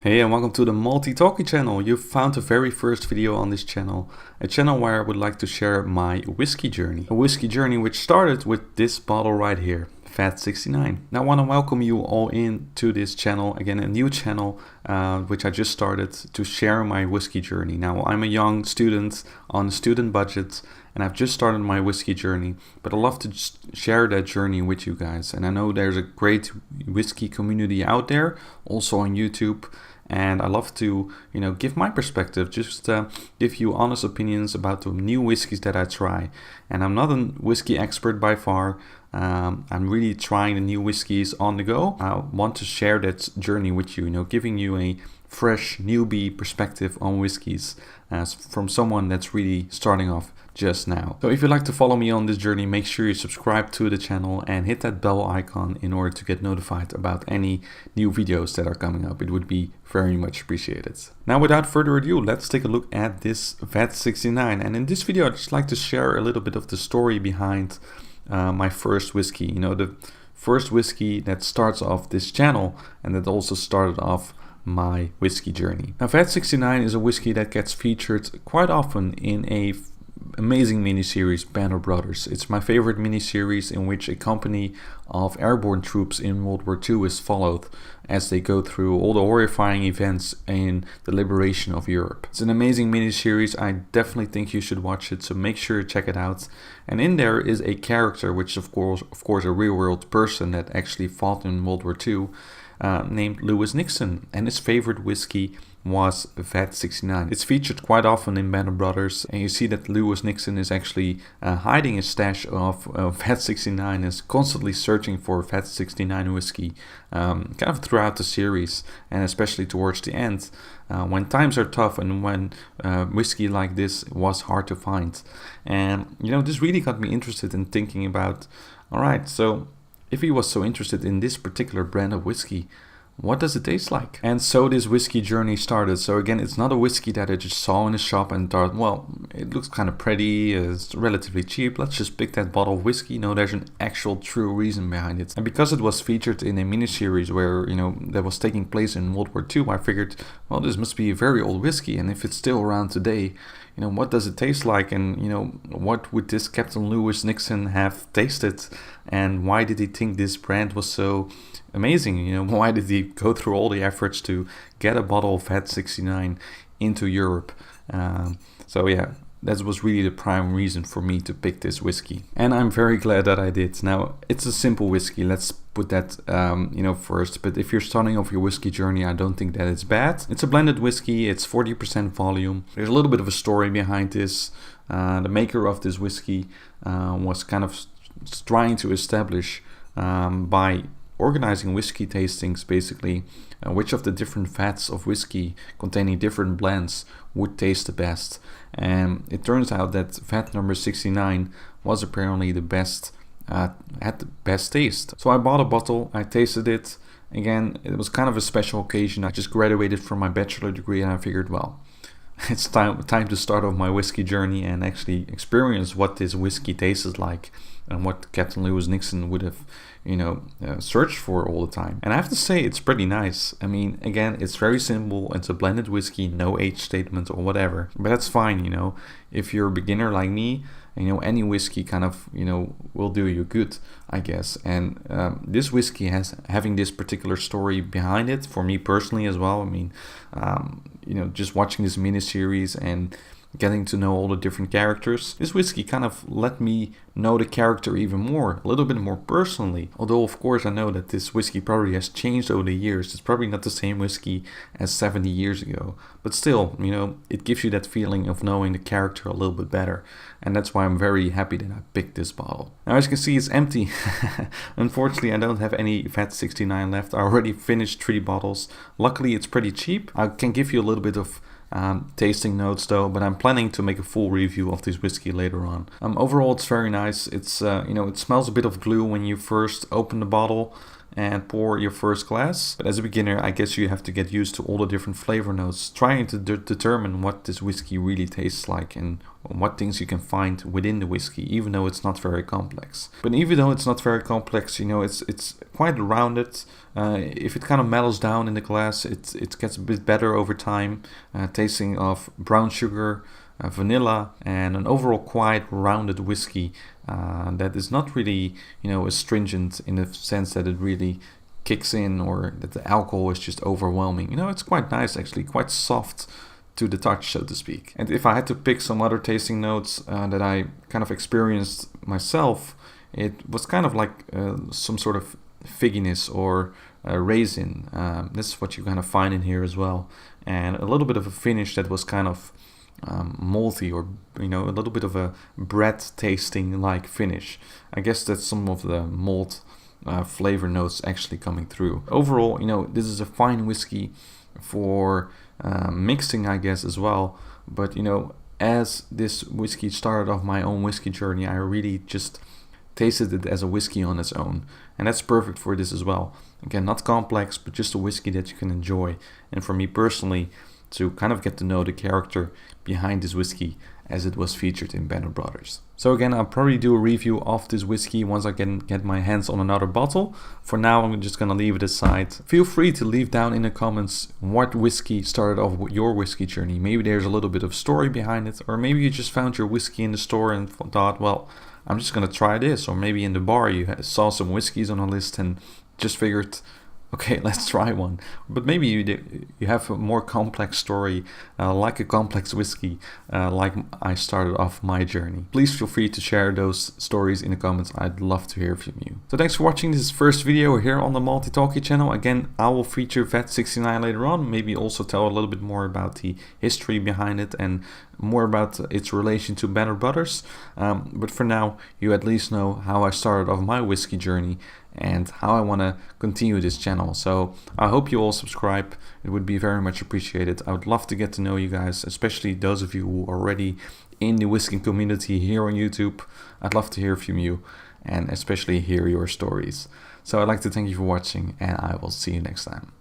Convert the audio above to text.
Hey and welcome to the MaltyTalky channel. You found the very first video on this channel, a channel where I would like to share my whiskey journey. A whiskey journey which started with this bottle right here, VAT 69. Now I want to welcome you all into this channel, again a new channel which I just started to share my whiskey journey. Now I'm a young student on a student budget and I've just started my whiskey journey, but I love to just share that journey with you guys. And I know there's a great whiskey community out there, also on YouTube. And I love to, give my perspective, just give you honest opinions about the new whiskeys that I try. And I'm not a whiskey expert by far. I'm really trying the new whiskeys on the go. I want to share that journey with you, giving you a fresh newbie perspective on whiskeys from someone that's really starting off just now. So if you'd like to follow me on this journey, make sure you subscribe to the channel and hit that bell icon in order to get notified about any new videos that are coming up. It would be very much appreciated. Now without further ado, let's take a look at this VAT 69. And in this video, I'd just like to share a little bit of the story behind my first whiskey. The first whiskey that starts off this channel and that also started off my whiskey journey. Now VAT 69 is a whiskey that gets featured quite often in a amazing miniseries, Band of Brothers. It's my favorite miniseries in which a company of airborne troops in World War II is followed as they go through all the horrifying events in the liberation of Europe. It's an amazing miniseries. I definitely think you should watch it, so make sure to check it out. And in there is a character, which of course a real world person that actually fought in World War II, named Lewis Nixon, and his favorite whiskey was VAT 69. It's featured quite often in Band of Brothers, and you see that Lewis Nixon is actually hiding his stash of VAT 69, is constantly searching for VAT 69 whiskey, kind of throughout the series, and especially towards the end, when times are tough and when whiskey like this was hard to find. And this really got me interested in thinking about, alright, so if he was so interested in this particular brand of whiskey, what does it taste like? And so this whiskey journey started. So again, it's not a whiskey that I just saw in a shop and thought, well, it looks kind of pretty, it's relatively cheap, let's just pick that bottle of whiskey. No, there's an actual true reason behind it. And because it was featured in a miniseries where, that was taking place in World War II, I figured, well, this must be a very old whiskey, and if it's still around today, what does it taste like, and what would this Captain Lewis Nixon have tasted, and why did he think this brand was so amazing? Why did he go through all the efforts to get a bottle of VAT 69 into Europe? So yeah, that was really the prime reason for me to pick this whiskey, and I'm very glad that I did. Now, it's a simple whiskey, let's put that first, but if you're starting off your whiskey journey, I don't think that it's bad. It's a blended whiskey, it's 40% volume. There's a little bit of a story behind this. The maker of this whiskey was kind of trying to establish by organizing whiskey tastings, basically, which of the different vats of whiskey containing different blends would taste the best. And it turns out that vat number 69 was apparently the best, had the best taste. So I bought a bottle, I tasted it. Again, it was kind of a special occasion. I just graduated from my bachelor degree and I figured, well, it's time to start off my whiskey journey and actually experience what this whiskey tastes like and what Captain Lewis Nixon would have, searched for all the time. And I have to say, it's pretty nice. I mean, again, it's very simple. It's a blended whiskey, no age statement or whatever. But that's fine, if you're a beginner like me, any whiskey kind of, will do you good, I guess. And this whiskey having this particular story behind it, for me personally as well. I mean, just watching this miniseries and getting to know all the different characters, this whiskey kind of let me know the character even more, a little bit more personally. Although, of course, I know that this whiskey probably has changed over the years. It's probably not the same whiskey as 70 years ago. But still, it gives you that feeling of knowing the character a little bit better. And that's why I'm very happy that I picked this bottle. Now, as you can see, it's empty. Unfortunately, I don't have any VAT 69 left. I already finished 3 bottles. Luckily, it's pretty cheap. I can give you a little bit of tasting notes though, but I'm planning to make a full review of this whiskey later on. Overall, it's very nice. It's it smells a bit of glue when you first open the bottle, and pour your first glass. But as a beginner, I guess you have to get used to all the different flavor notes, trying to determine what this whiskey really tastes like and what things you can find within the whiskey, even though it's not very complex. But even though it's not very complex, you know, it's quite rounded. If it kind of mellows down in the glass, it gets a bit better over time, tasting of brown sugar, vanilla, and an overall quite rounded whiskey that is not really, you know, astringent in the sense that it really kicks in or that the alcohol is just overwhelming. You know, it's quite nice actually, quite soft to the touch, so to speak. And if I had to pick some other tasting notes that I kind of experienced myself, it was kind of like some sort of figginess or raisin. This is what you kind of find in here as well, and a little bit of a finish that was kind of malty, or you know, a little bit of a bread tasting like finish. I guess that's some of the malt flavor notes actually coming through. Overall, you know, this is a fine whiskey for mixing, I guess, as well. But you know, as this whiskey started off my own whiskey journey, I really just tasted it as a whiskey on its own, and that's perfect for this as well. Again, not complex, but just a whiskey that you can enjoy. And for me personally, to kind of get to know the character behind this whiskey as it was featured in Banner Brothers. So again, I'll probably do a review of this whiskey once I can get my hands on another bottle. For now, I'm just gonna leave it aside. Feel free to leave down in the comments what whiskey started off your whiskey journey. Maybe there's a little bit of story behind it, or maybe you just found your whiskey in the store and thought, well, I'm just gonna try this. Or maybe in the bar you saw some whiskeys on a list and just figured, okay, let's try one. But maybe you have a more complex story, like a complex whiskey, like I started off my journey. Please feel free to share those stories in the comments. I'd love to hear from you. So thanks for watching this first video here on the MaltyTalky channel. Again, I will feature VAT 69 later on, maybe also tell a little bit more about the history behind it and more about its relation to Banner Brothers. But for now, you at least know how I started off my whiskey journey and how I want to continue this channel. So I hope you all subscribe. It would be very much appreciated. I would love to get to know you guys, especially those of you who are already in the whiskey community here on YouTube. I'd love to hear from you and especially hear your stories. So I'd like to thank you for watching, and I will see you next time.